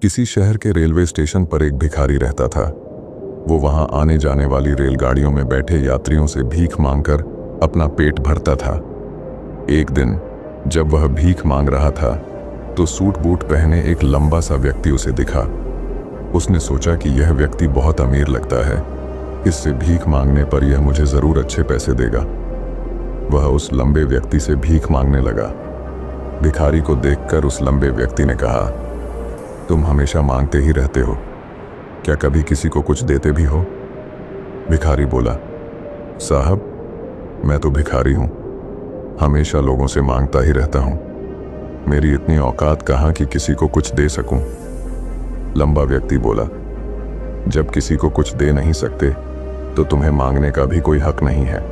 किसी शहर के रेलवे स्टेशन पर एक भिखारी रहता था। वो वहां आने जाने वाली रेलगाड़ियों में बैठे यात्रियों से भीख मांगकर अपना पेट भरता था। एक दिन जब वह भीख मांग रहा था तो सूट बूट पहने एक लंबा सा व्यक्ति उसे दिखा। उसने सोचा कि यह व्यक्ति बहुत अमीर लगता है, इससे भीख मांगने पर यह मुझे जरूर अच्छे पैसे देगा। वह उस लंबे व्यक्ति से भीख मांगने लगा। भिखारी को देखकर उस लंबे व्यक्ति ने कहा, तुम हमेशा मांगते ही रहते हो, क्या कभी किसी को कुछ देते भी हो? भिखारी बोला, साहब मैं तो भिखारी हूं, हमेशा लोगों से मांगता ही रहता हूं, मेरी इतनी औकात कहां कि किसी को कुछ दे सकूं। लंबा व्यक्ति बोला, जब किसी को कुछ दे नहीं सकते तो तुम्हें मांगने का भी कोई हक नहीं है।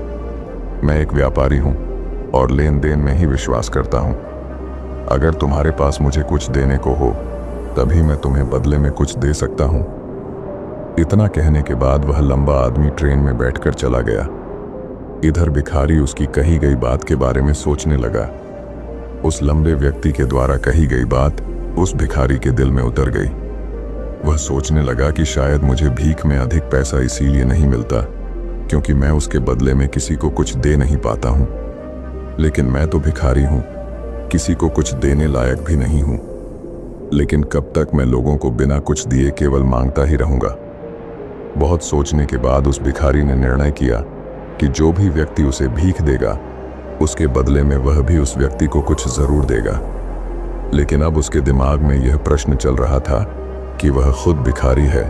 मैं एक व्यापारी हूं और लेन देन में ही विश्वास करता हूं। अगर तुम्हारे पास मुझे कुछ देने को हो तभी मैं तुम्हें बदले में कुछ दे सकता हूं। इतना कहने के बाद वह लंबा आदमी ट्रेन में बैठकर चला गया। इधर भिखारी उसकी कही गई बात के बारे में सोचने लगा। उस लंबे व्यक्ति के द्वारा कही गई बात उस भिखारी के दिल में उतर गई। वह सोचने लगा कि शायद मुझे भीख में अधिक पैसा इसीलिए नहीं मिलता क्योंकि मैं उसके बदले में किसी को कुछ दे नहीं पाता हूं। लेकिन मैं तो भिखारी हूं, किसी को कुछ देने लायक भी नहीं हूं। लेकिन कब तक मैं लोगों को बिना कुछ दिए केवल मांगता ही रहूंगा? बहुत सोचने के बाद उस भिखारी ने निर्णय किया कि जो भी व्यक्ति उसे भीख देगा उसके बदले में वह भी उस व्यक्ति को कुछ जरूर देगा। लेकिन अब उसके दिमाग में यह प्रश्न चल रहा था कि वह खुद भिखारी है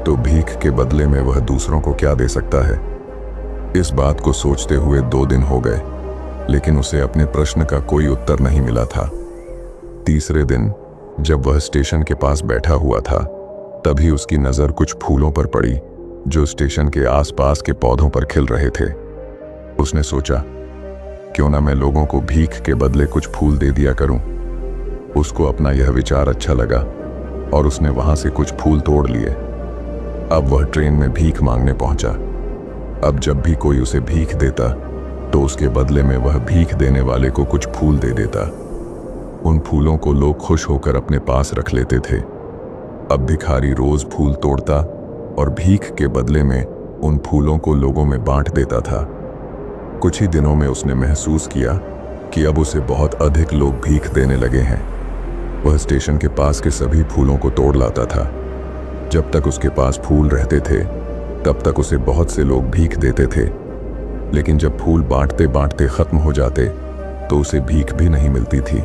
तो भीख के बदले में वह दूसरों को क्या दे सकता है। इस बात को सोचते हुए 2 दिन हो गए, लेकिन उसे अपने प्रश्न का कोई उत्तर नहीं मिला था। तीसरे दिन जब वह स्टेशन के पास बैठा हुआ था तभी उसकी नजर कुछ फूलों पर पड़ी जो स्टेशन के आसपास के पौधों पर खिल रहे थे। उसने सोचा, क्यों ना मैं लोगों को भीख के बदले कुछ फूल दे दिया करूं। उसको अपना यह विचार अच्छा लगा और उसने वहां से कुछ फूल तोड़ लिए। अब वह ट्रेन में भीख मांगने पहुंचा। अब जब भी कोई उसे भीख देता तो उसके बदले में वह भीख देने वाले को कुछ फूल दे देता। उन फूलों को लोग खुश होकर अपने पास रख लेते थे। अब भिखारी रोज फूल तोड़ता और भीख के बदले में उन फूलों को लोगों में बांट देता था। कुछ ही दिनों में उसने महसूस किया कि अब उसे बहुत अधिक लोग भीख देने लगे हैं। वह स्टेशन के पास के सभी फूलों को तोड़ लाता था। जब तक उसके पास फूल रहते थे तब तक उसे बहुत से लोग भीख देते थे, लेकिन जब फूल बांटते बांटते खत्म हो जाते तो उसे भीख भी नहीं मिलती थी।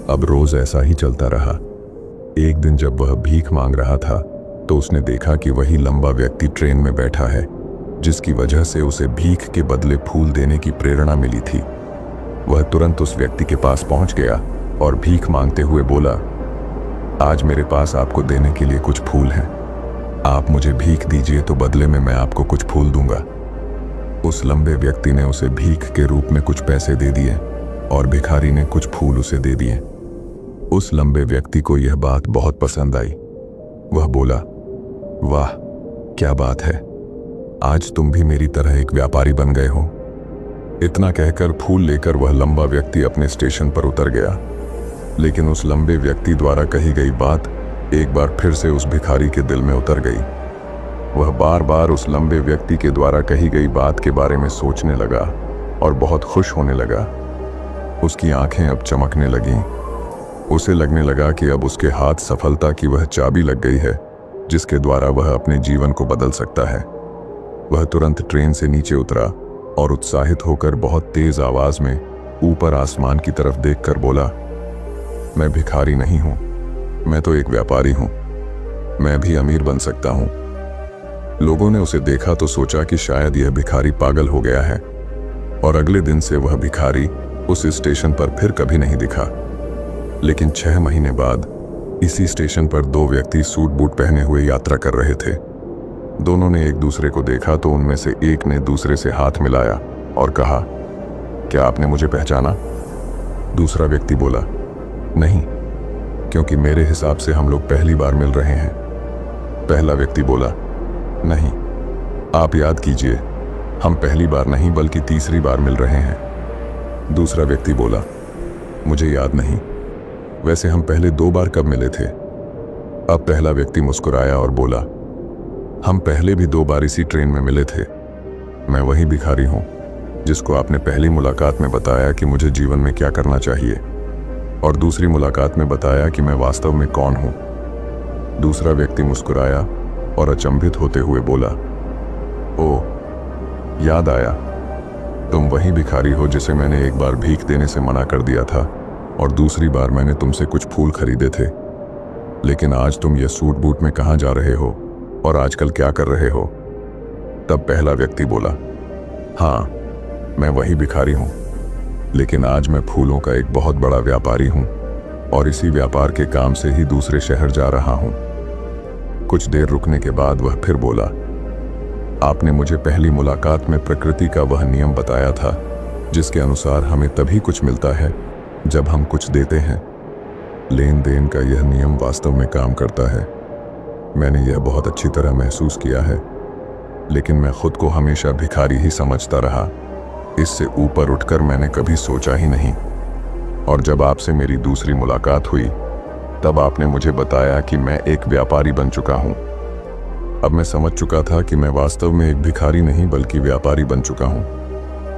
अब रोज ऐसा ही चलता रहा। एक दिन जब वह भीख मांग रहा था तो उसने देखा कि वही लंबा व्यक्ति ट्रेन में बैठा है जिसकी वजह से उसे भीख के बदले फूल देने की प्रेरणा मिली थी। वह तुरंत उस व्यक्ति के पास पहुंच गया और भीख मांगते हुए बोला, आज मेरे पास आपको देने के लिए कुछ फूल हैं, आप मुझे भीख दीजिए तो बदले में मैं आपको कुछ फूल दूंगा। उस लंबे व्यक्ति ने उसे भीख के रूप में कुछ पैसे दे दिए और भिखारी ने कुछ फूल उसे दे दिए। उस लंबे व्यक्ति को यह बात बहुत पसंद आई। वह बोला, वाह क्या बात है, आज तुम भी मेरी तरह एक व्यापारी बन गए हो। इतना कहकर फूल लेकर वह लंबा व्यक्ति अपने स्टेशन पर उतर गया। लेकिन उस लंबे व्यक्ति द्वारा कही गई बात एक बार फिर से उस भिखारी के दिल में उतर गई। वह बार बार उस लंबे व्यक्ति के द्वारा कही गई बात के बारे में सोचने लगा और बहुत खुश होने लगा। उसकी आंखें अब चमकने लगीं। उसे लगने लगा कि अब उसके हाथ सफलता की वह चाबी लग गई है जिसके द्वारा वह अपने जीवन को बदल सकता है। वह तुरंत ट्रेन से नीचे उतरा और उत्साहित होकर बहुत तेज आवाज में ऊपर आसमान की तरफ देखकर बोला, मैं भिखारी नहीं हूं, मैं तो एक व्यापारी हूं, मैं भी अमीर बन सकता हूं। लोगों ने उसे देखा तो सोचा कि शायद यह भिखारी पागल हो गया है और अगले दिन से वह भिखारी उस स्टेशन पर फिर कभी नहीं दिखा। लेकिन 6 महीने बाद इसी स्टेशन पर 2 व्यक्ति सूट बूट पहने हुए यात्रा कर रहे थे। दोनों ने एक दूसरे को देखा तो उनमें से एक ने दूसरे से हाथ मिलाया और कहा, क्या आपने मुझे पहचाना? दूसरा व्यक्ति बोला, नहीं, क्योंकि मेरे हिसाब से हम लोग पहली बार मिल रहे हैं। पहला व्यक्ति बोला, नहीं, आप याद कीजिए, हम पहली बार नहीं बल्कि तीसरी बार मिल रहे हैं। दूसरा व्यक्ति बोला, मुझे याद नहीं, वैसे हम पहले 2 बार कब मिले थे? अब पहला व्यक्ति मुस्कुराया और बोला, हम पहले भी 2 बार इसी ट्रेन में मिले थे। मैं वही भिखारी हूं जिसको आपने पहली मुलाकात में बताया कि मुझे जीवन में क्या करना चाहिए, और दूसरी मुलाकात में बताया कि मैं वास्तव में कौन हूं। दूसरा व्यक्ति मुस्कुराया और अचंभित होते हुए बोला, ओह, याद आया, तुम वही भिखारी हो जिसे मैंने एक बार भीख देने से मना कर दिया था और दूसरी बार मैंने तुमसे कुछ फूल खरीदे थे। लेकिन आज तुम ये सूट बूट में कहाँ जा रहे हो और आजकल क्या कर रहे हो? तब पहला व्यक्ति बोला, हाँ, मैं वही भिखारी हूं, लेकिन आज मैं फूलों का एक बहुत बड़ा व्यापारी हूं और इसी व्यापार के काम से ही दूसरे शहर जा रहा हूं। कुछ देर रुकने के बाद वह फिर बोला, आपने मुझे पहली मुलाकात में प्रकृति का वह नियम बताया था जिसके अनुसार हमें तभी कुछ मिलता है जब हम कुछ देते हैं। लेन देन का यह नियम वास्तव में काम करता है। मैंने यह बहुत अच्छी तरह महसूस किया है, लेकिन मैं खुद को हमेशा भिखारी ही समझता रहा। इससे ऊपर उठकर मैंने कभी सोचा ही नहीं। और जब आपसे मेरी दूसरी मुलाकात हुई तब आपने मुझे बताया कि मैं एक व्यापारी बन चुका हूं। अब मैं समझ चुका था कि मैं वास्तव में एक भिखारी नहीं बल्कि व्यापारी बन चुका हूं।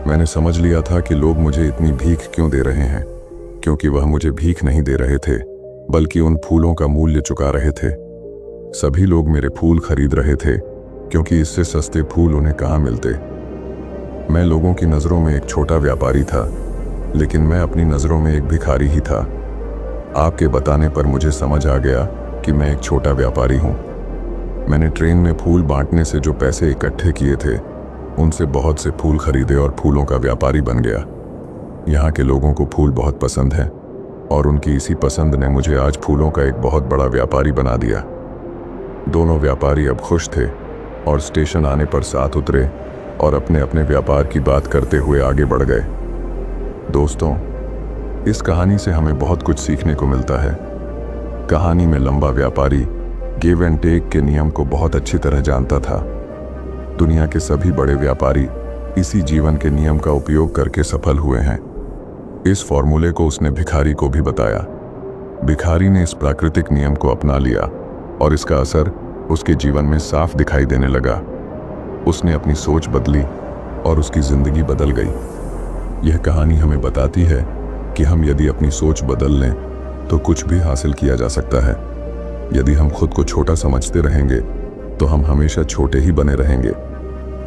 मैंने समझ लिया था कि लोग मुझे इतनी भीख क्यों दे रहे हैं, क्योंकि वह मुझे भीख नहीं दे रहे थे बल्कि उन फूलों का मूल्य चुका रहे थे। सभी लोग मेरे फूल खरीद रहे थे क्योंकि इससे सस्ते फूल उन्हें कहाँ मिलते। मैं लोगों की नज़रों में एक छोटा व्यापारी था, लेकिन मैं अपनी नज़रों में एक भिखारी ही था। आपके बताने पर मुझे समझ आ गया कि मैं एक छोटा व्यापारी हूँ। मैंने ट्रेन में फूल बांटने से जो पैसे इकट्ठे किए थे उनसे बहुत से फूल खरीदे और फूलों का व्यापारी बन गया। यहाँ के लोगों को फूल बहुत पसंद है और उनकी इसी पसंद ने मुझे आज फूलों का एक बहुत बड़ा व्यापारी बना दिया। दोनों व्यापारी अब खुश थे और स्टेशन आने पर साथ उतरे और अपने अपने व्यापार की बात करते हुए आगे बढ़ गए। दोस्तों, इस कहानी से हमें बहुत कुछ सीखने को मिलता है। कहानी में लंबा व्यापारी गिव एंड टेक के नियम को बहुत अच्छी तरह जानता था। दुनिया के सभी बड़े व्यापारी इसी जीवन के नियम का उपयोग करके सफल हुए हैं। इस फॉर्मूले को उसने भिखारी को भी बताया। भिखारी ने इस प्राकृतिक नियम को अपना लिया और इसका असर उसके जीवन में साफ दिखाई देने लगा। उसने अपनी सोच बदली और उसकी जिंदगी बदल गई। यह कहानी हमें बताती है कि हम यदि अपनी सोच बदल लें तो कुछ भी हासिल किया जा सकता है। यदि हम खुद को छोटा समझते रहेंगे तो हम हमेशा छोटे ही बने रहेंगे।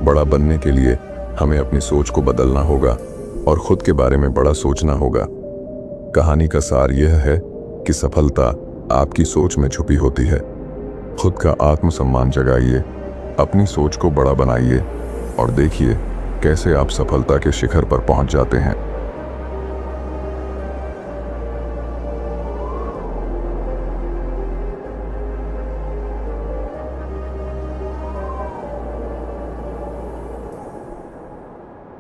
बड़ा बनने के लिए हमें अपनी सोच को बदलना होगा और खुद के बारे में बड़ा सोचना होगा। कहानी का सार यह है कि सफलता आपकी सोच में छुपी होती है। खुद का आत्मसम्मान जगाइए, अपनी सोच को बड़ा बनाइए और देखिए कैसे आप सफलता के शिखर पर पहुंच जाते हैं।